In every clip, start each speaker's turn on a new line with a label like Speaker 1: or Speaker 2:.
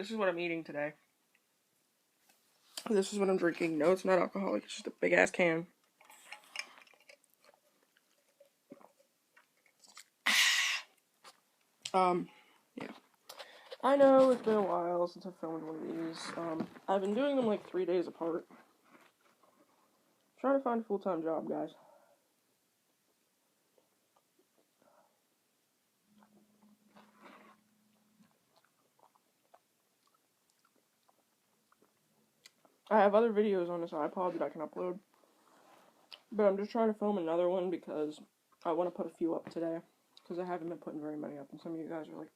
Speaker 1: this is what I'm eating today. This is what I'm drinking. No, it's not alcoholic. It's just a big ass can. Yeah. I know it's been a while since I filmed one of these. I've been doing them like 3 days apart. Trying to find a full-time job, guys. I have other videos on this iPod that I can upload. But I'm just trying to film another one because I want to put a few up today. Because I haven't been putting very many up. And some of you guys are like,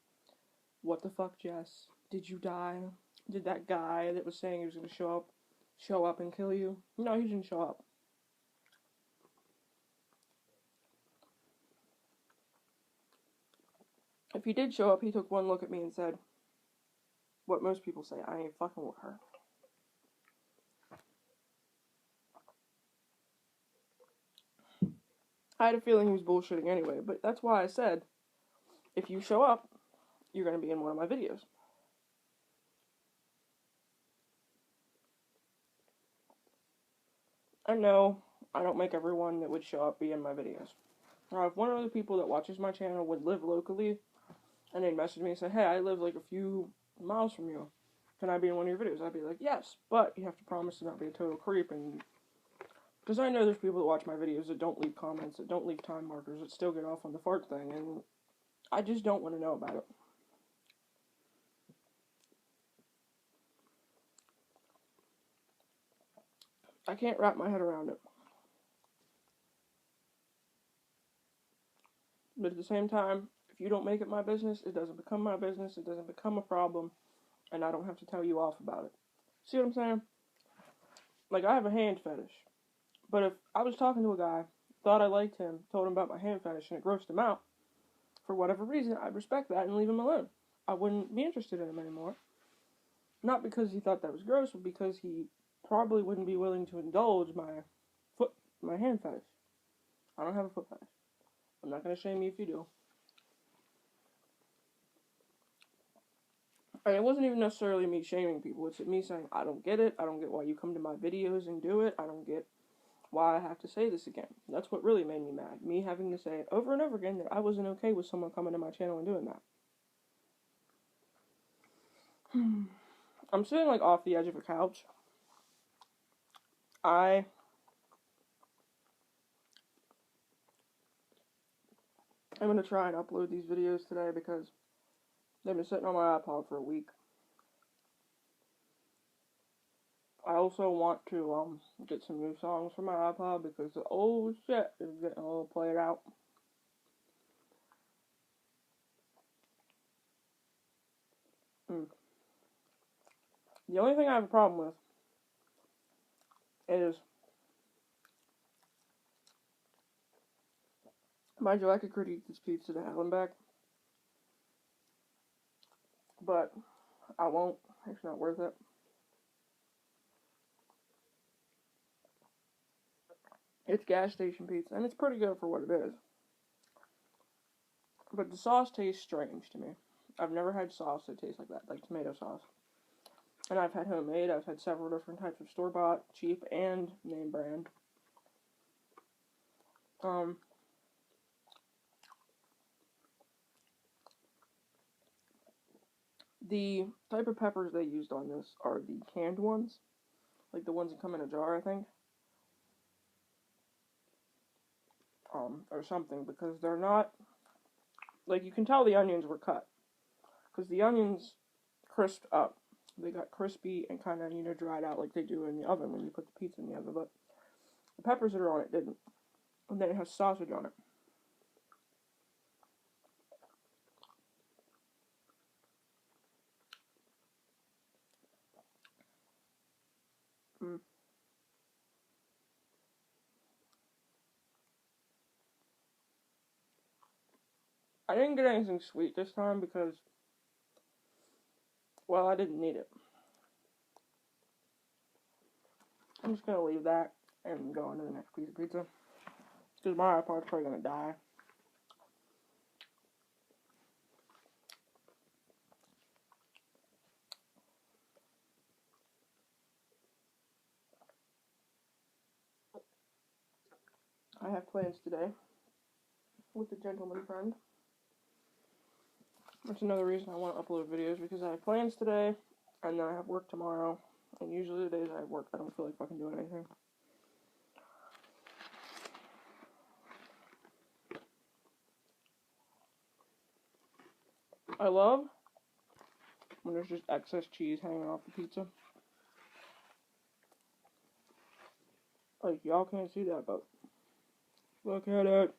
Speaker 1: what the fuck, Jess? Did you die? Did that guy that was saying he was going to show up and kill you? No, he didn't show up. If he did show up, he took one look at me and said, what most people say, I ain't fucking with her. I had a feeling he was bullshitting anyway, but that's why I said, if you show up, you're going to be in one of my videos. I know I don't make everyone that would show up be in my videos. Now, if one of the people that watches my channel would live locally, and they'd message me and say, hey, I live like a few miles from you, can I be in one of your videos? I'd be like, yes, but you have to promise to not be a total creep. And because I know there's people that watch my videos that don't leave comments, that don't leave time markers, that still get off on the fart thing, and I just don't want to know about it. I can't wrap my head around it. But at the same time, if you don't make it my business, it doesn't become my business, it doesn't become a problem, and I don't have to tell you off about it. See what I'm saying? Like, I have a hand fetish. But if I was talking to a guy, thought I liked him, told him about my hand fetish, and it grossed him out, for whatever reason, I'd respect that and leave him alone. I wouldn't be interested in him anymore. Not because he thought that was gross, but because he probably wouldn't be willing to indulge my hand fetish. I don't have a foot fetish. I'm not going to shame you if you do. And it wasn't even necessarily me shaming people. It's me saying, I don't get it. I don't get why you come to my videos and do it. I don't get why I have to say this again. That's what really made me mad. Me having to say it over and over again that I wasn't okay with someone coming to my channel and doing that. I'm sitting like off the edge of a couch. I'm going to try and upload these videos today because they've been sitting on my iPod for a week. I also want to get some new songs for my iPod because the old shit is getting a little played out. The only thing I have a problem with is mind you, I could critique this pizza to hell and back, but I won't. It's not worth it. It's gas station pizza, and it's pretty good for what it is. But the sauce tastes strange to me. I've never had sauce that tastes like that, like tomato sauce. And I've had homemade, I've had several different types of store-bought, cheap, and name brand. The type of peppers they used on this are the canned ones. Like the ones that come in a jar, I think. Or something, because they're not, like, you can tell the onions were cut. Because the onions crisped up. They got crispy and kind of, dried out like they do in the oven when you put the pizza in the oven. But the peppers that are on it didn't. And then it has sausage on it. I didn't get anything sweet this time because, well, I didn't need it. I'm just going to leave that and go on to the next piece of pizza. Because my iPod's probably going to die. I have plans today with a gentleman friend. That's another reason I want to upload videos, because I have plans today, and then I have work tomorrow, and usually the days I have work, I don't feel like fucking doing anything. I love when there's just excess cheese hanging off the pizza. Like, y'all can't see that, but look at it.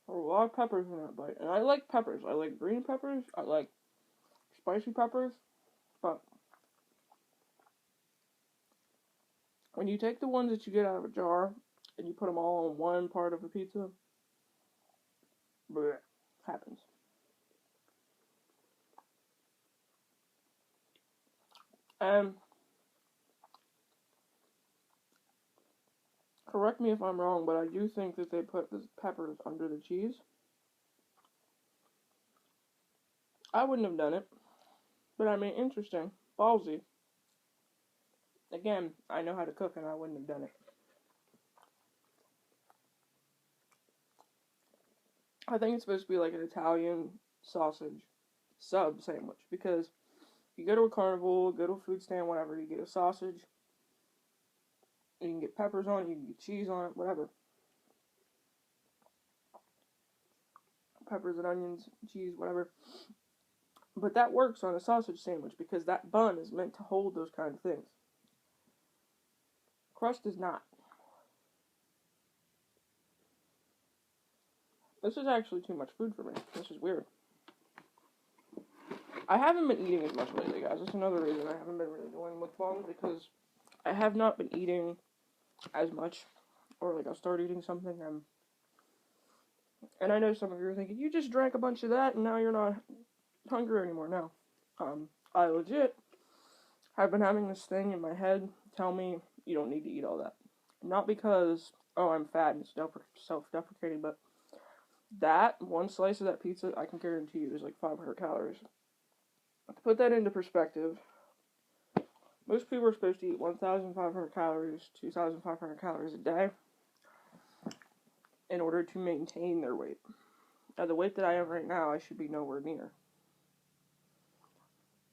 Speaker 1: There are a lot of peppers in that bite, and I like peppers. I like green peppers, I like spicy peppers, but when you take the ones that you get out of a jar and you put them all on one part of a pizza, bleh, happens. And correct me if I'm wrong, but I do think that they put the peppers under the cheese. I wouldn't have done it, but I mean, interesting. Ballsy. Again, I know how to cook and I wouldn't have done it. I think it's supposed to be like an Italian sausage sub sandwich, because you go to a carnival, go to a food stand, whatever, you get a sausage, you can get peppers on it, you can get cheese on it, whatever. Peppers and onions, cheese, whatever. But that works on a sausage sandwich because that bun is meant to hold those kind of things. Crust is not. This is actually too much food for me. This is weird. I haven't been eating as much lately, guys. That's another reason I haven't been really doing mukbangs, because I have not been eating as much. Or, like, I'll start eating something, and I know some of you are thinking, you just drank a bunch of that and now you're not hungry anymore. No. I legit have been having this thing in my head tell me you don't need to eat all that. Not because, oh, I'm fat and self-deprecating, but that one slice of that pizza, I can guarantee you, is like 500 calories. To put that into perspective, most people are supposed to eat 1,500 calories, 2,500 calories a day in order to maintain their weight. At the weight that I am right now, I should be nowhere near.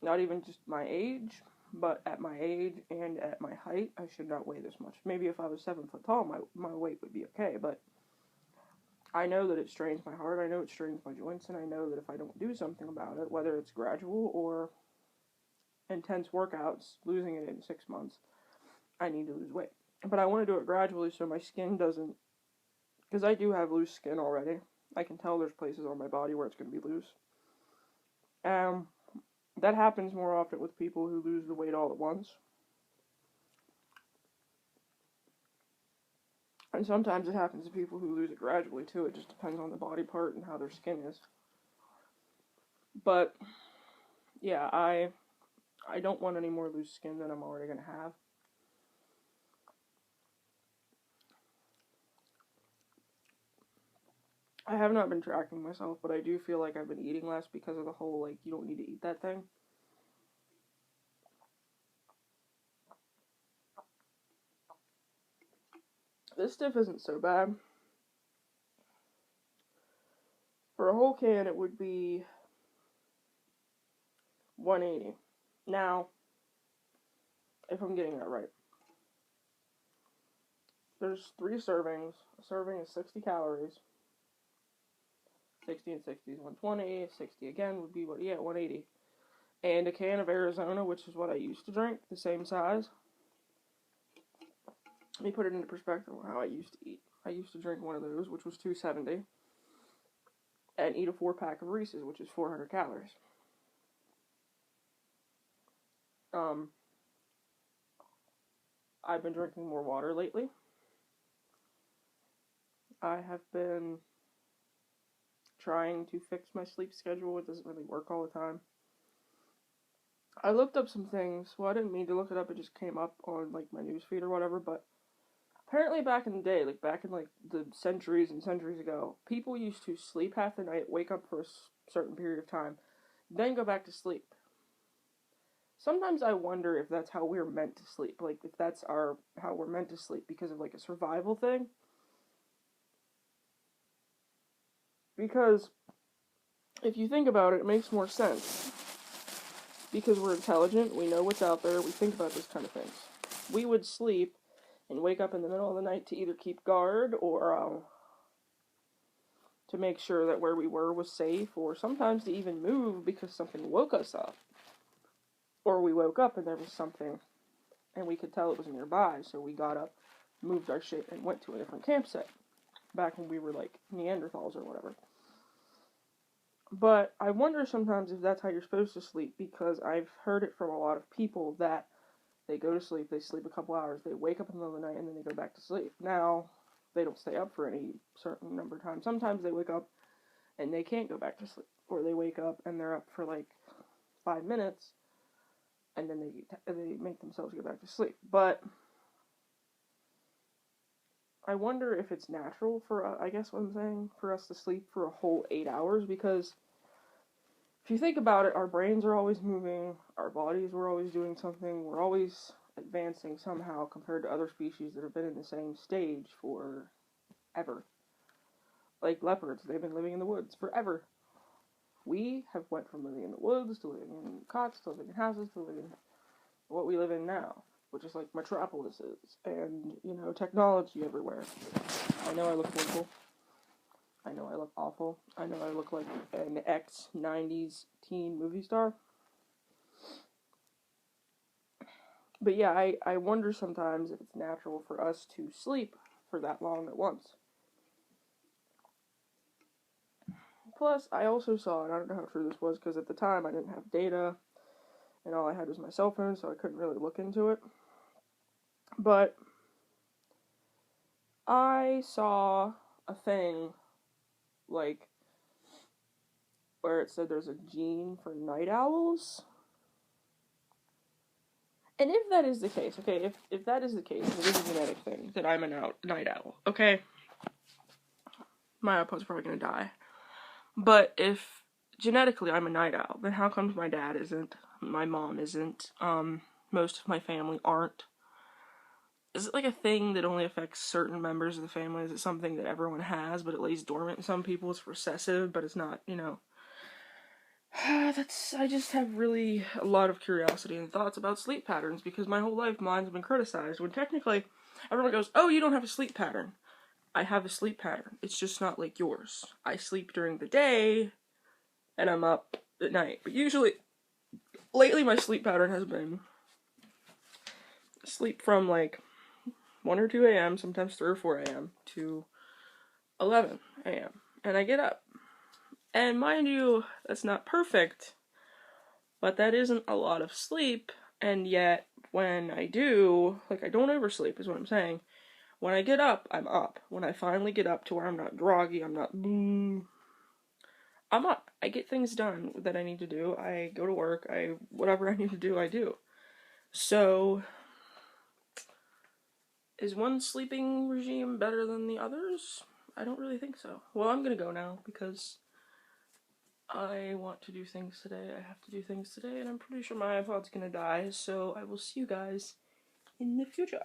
Speaker 1: Not even just my age, but at my age and at my height, I should not weigh this much. Maybe if I was 7 foot tall, my weight would be okay, but I know that it strains my heart, I know it strains my joints, and I know that if I don't do something about it, whether it's gradual or intense workouts, losing it in 6 months, I need to lose weight. But I want to do it gradually so my skin doesn't, because I do have loose skin already. I can tell there's places on my body where it's going to be loose. That happens more often with people who lose the weight all at once. And sometimes it happens to people who lose it gradually too. It just depends on the body part and how their skin is. But yeah, I don't want any more loose skin than I'm already going to have. I have not been tracking myself, but I do feel like I've been eating less because of the whole, like, you don't need to eat that thing. This stuff isn't so bad. For a whole can, it would be $180. Now, if I'm getting that right, there's 3 servings. A serving is 60 calories. 60 and 60 is 120. 60 again would be, 180. And a can of Arizona, which is what I used to drink, the same size. Let me put it into perspective on how I used to eat. I used to drink one of those, which was $2.70, and eat a 4-pack of Reese's, which is 400 calories. I've been drinking more water lately. I have been trying to fix my sleep schedule. It doesn't really work all the time. I looked up some things. Well, I didn't mean to look it up. It just came up on, like, my newsfeed or whatever, but apparently back in the day, like back in like the centuries and centuries ago, people used to sleep half the night, wake up for a certain period of time, then go back to sleep. Sometimes I wonder if that's how we're meant to sleep, like if that's how we're meant to sleep because of like a survival thing. Because if you think about it, it makes more sense. Because we're intelligent, we know what's out there, we think about this kind of things. We would sleep and wake up in the middle of the night to either keep guard or to make sure that where we were was safe, or sometimes to even move because something woke us up. Or we woke up and there was something and we could tell it was nearby, so we got up, moved our shit, and went to a different campsite. Back when we were like Neanderthals or whatever. But I wonder sometimes if that's how you're supposed to sleep, because I've heard it from a lot of people that they go to sleep, they sleep a couple hours, they wake up in the middle of the night, and then they go back to sleep. Now, they don't stay up for any certain number of times. Sometimes they wake up and they can't go back to sleep. Or they wake up and they're up for like 5 minutes, and then they make themselves go back to sleep. But I wonder if it's natural for, I guess what I'm saying, for us to sleep for a whole 8 hours, because if you think about it, our brains are always moving, our bodies were always doing something, we're always advancing somehow compared to other species that have been in the same stage for ever. Like leopards, they've been living in the woods forever. We have went from living in the woods to living in cots to living in houses to living in what we live in now, which is like metropolises and, technology everywhere. I know I look horrible. I know I look awful. I know I look like an ex-90s teen movie star. But yeah, I wonder sometimes if it's natural for us to sleep for that long at once. Plus, I also saw, and I don't know how true this was, because at the time I didn't have data, and all I had was my cell phone, so I couldn't really look into it. But I saw a thing, like, where it said there's a gene for night owls. And if that is the case, okay, if that is the case, if it is a genetic thing, that I'm a night owl, okay, my iPod's probably gonna die. But if genetically I'm a night owl, then how comes my dad isn't, my mom isn't, most of my family aren't? Is it like a thing that only affects certain members of the family? Is it something that everyone has, but it lays dormant in some people? It's recessive, but it's not, I just have really a lot of curiosity and thoughts about sleep patterns, because my whole life mine's been criticized, when technically everyone goes, oh, you don't have a sleep pattern. I have a sleep pattern. It's just not like yours. I sleep during the day, and I'm up at night. But usually, lately my sleep pattern has been sleep from like 1 or 2 a.m., sometimes 3 or 4 a.m. to 11 a.m. And I get up. And mind you, that's not perfect, but that isn't a lot of sleep, and yet when I do, like, I don't oversleep is what I'm saying. When I get up, I'm up. When I finally get up to where I'm not groggy, I'm not I'm up. I get things done that I need to do. I go to work. Whatever I need to do, I do. So, is one sleeping regime better than the others? I don't really think so. Well, I'm gonna go now, because I want to do things today. I have to do things today, and I'm pretty sure my iPod's gonna die, so I will see you guys in the future.